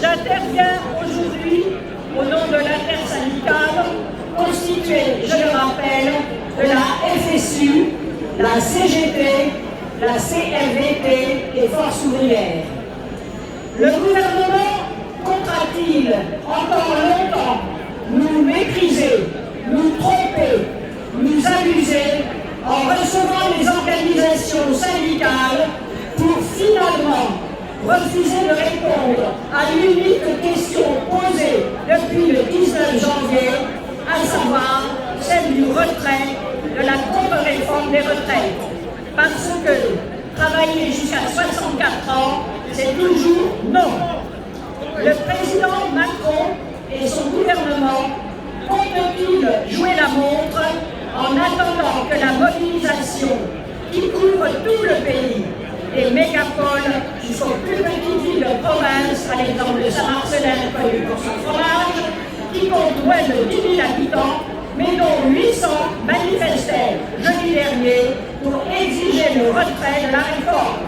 J'interviens aujourd'hui au nom de l'intersyndicale constituée, je le rappelle, de la FSU, la CGT, la CFDT et Force ouvrière. Le gouvernement comptera-t-il encore longtemps nous mépriser, nous tromper, nous abuser en recevant les organisations syndicales pour finalement refuser de répondre à l'unique question posée depuis le 19 janvier, à savoir celle du retrait de la contre-réforme des retraites. Parce que travailler jusqu'à 64 ans, c'est toujours non. Le président Macron et son gouvernement comptent-ils jouer la montre en attendant que la mobilisation qui couvre tout le pays, des mégapoles jusqu'aux plus petites villes de province, à l'exemple de Saint-Marcellin connu pour son fromage, qui compte moins de 10 000 habitants, mais dont 800 manifestaient jeudi dernier pour exiger le retrait de la réforme.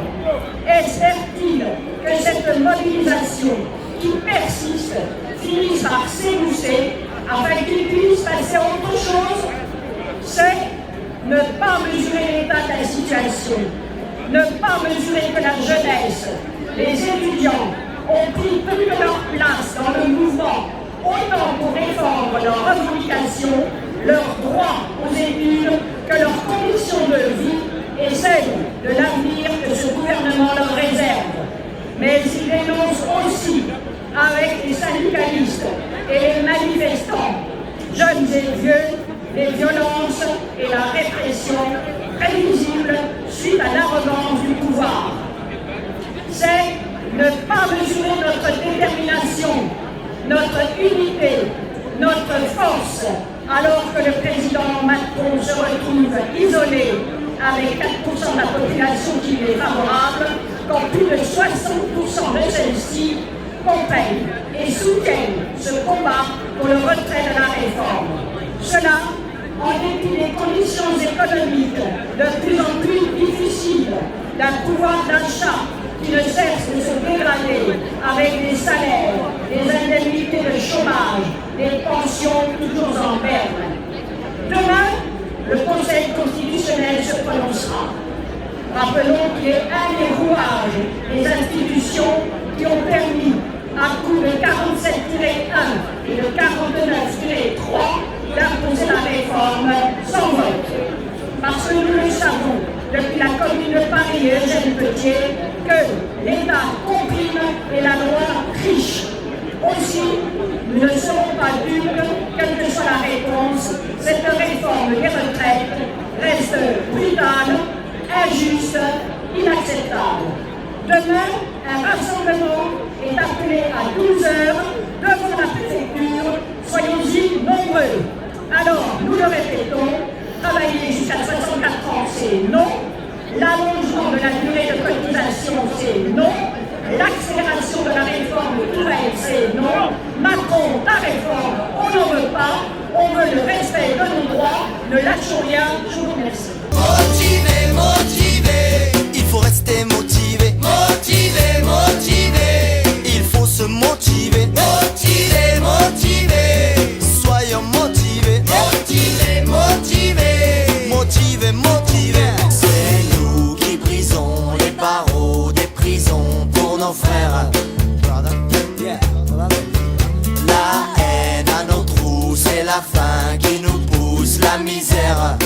Espère-t-il que cette mobilisation qui persiste finisse par s'émousser afin qu'il puisse passer à autre chose? C'est ne pas mesurer l'état de la situation, ne pas mesurer que la jeunesse, les étudiants ont pris toute leur place dans le mouvement, autant pour défendre leurs revendications, leurs droits aux études, que leurs conditions de vie et celles de l'avenir que ce gouvernement leur réserve. Mais ils dénoncent aussi, avec les syndicalistes et les manifestants, jeunes et vieux, les violences et la répression prévisibles suite à l'arrogance du pouvoir. C'est ne pas mesurer notre détermination, notre unité, notre force, alors que le président Macron se retrouve isolé avec 4% de la population qui lui est favorable, quand plus de 60% de celle-ci comprennent et soutiennent ce combat pour le retrait de la réforme. Cela, en dépit des conditions économiques de plus en plus difficiles, d'un pouvoir d'achat qui ne cesse de se dégrader avec des salaires, des indemnités de chômage, des pensions toujours en berne. Demain, le Conseil constitutionnel se prononcera. Rappelons qu'il est un des rouages des institutions qui ont permis, à coup de 47-1 et de 49-3, d'imposer la réforme sans vote. Parce que nous le savons, depuis la Commune de Paris et Eugène Petier, que l'État comprime et la loi triche. Aussi, nous ne serons pas dupes, quelle que soit la réponse, cette réforme des retraites reste brutale, injuste, inacceptable. Demain, un rassemblement est appelé à 12 heures devant la préfecture. Soyons-y nombreux. Alors, nous le répétons, travailler jusqu'à 64 ans, c'est non. L'allongement de la durée de cotisation, c'est non. L'accélération de la réforme nouvelle, c'est non. Macron, ta réforme, on n'en veut pas. On veut le respect de nos droits. Ne lâchons rien. Je vous remercie. Motivé, motivé, il faut rester motivé. Motivé, motivé, il faut se motiver. Motivé, motivé, soyons motivés. Motivé, motivé, motivé, motivé. C'est nous qui brisons les barreaux des prisons pour nos frères. La haine à nos trous, c'est la faim qui nous pousse la misère.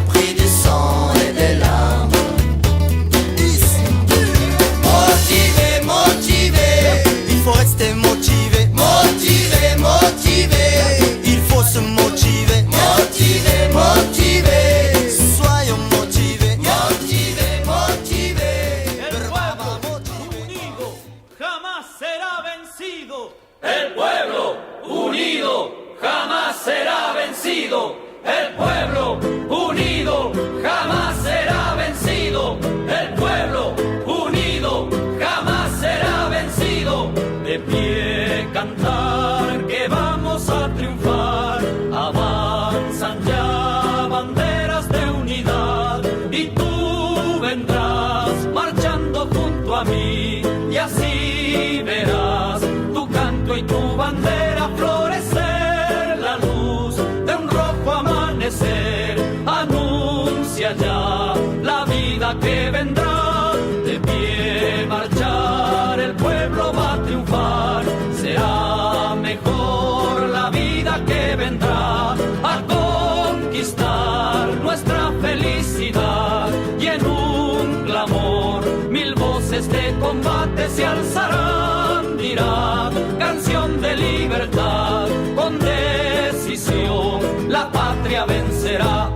prix du sang et des larmes. Motivé, motivé, il faut rester motivé. Motivé, motivé, il faut se motiver. Motivé, motivé, soyons motivés. Motivé, motivé, El pueblo unido jamás será vencido. El pueblo unido jamás será vencido. El pueblo unido jamás será vencido. El pueblo unido jamás será vencido. De pie cantar que vamos a triunfar. Avanzan ya banderas de unidad y tú vendrás marchando junto a mí y así verás tu canto y tu bandera florecer. La luz de un rojo amanecer anuncia ya la vida que vendrá. De pie marchar, el pueblo va a triunfar. Será mejor la vida que vendrá a conquistar nuestra felicidad. Y en un clamor mil voces de combate se alzarán, dirán canción de libertad. Con decisión la patria vencerá.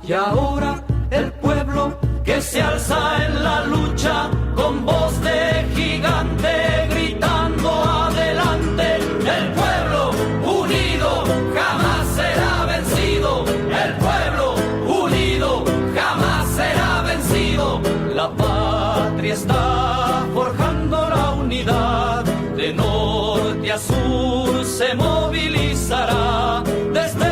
Y ahora el pueblo que se alza en la lucha con voz de gigante gritando adelante. El pueblo unido jamás será vencido. El pueblo unido jamás será vencido. La patria está forjando la unidad. De norte a sur se movilizará. Desde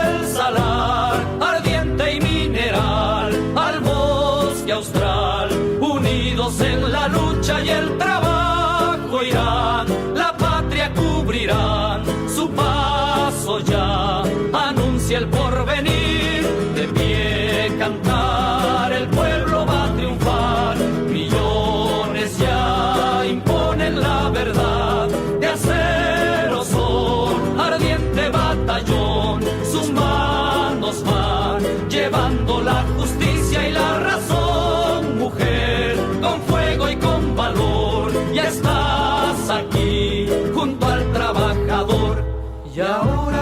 el salar ardiente y mineral al bosque austral, unidos en la lucha y el trabajo irán, la patria cubrirán, su paso ya anuncia el porvenir. De pie cantar, el pueblo va a triunfar, millones ya imponen la verdad, de acero son ardiente batallón, sus manos van llevando la justicia y la razón. Mujer, con fuego y con valor, ya estás aquí junto al trabajador. Y ahora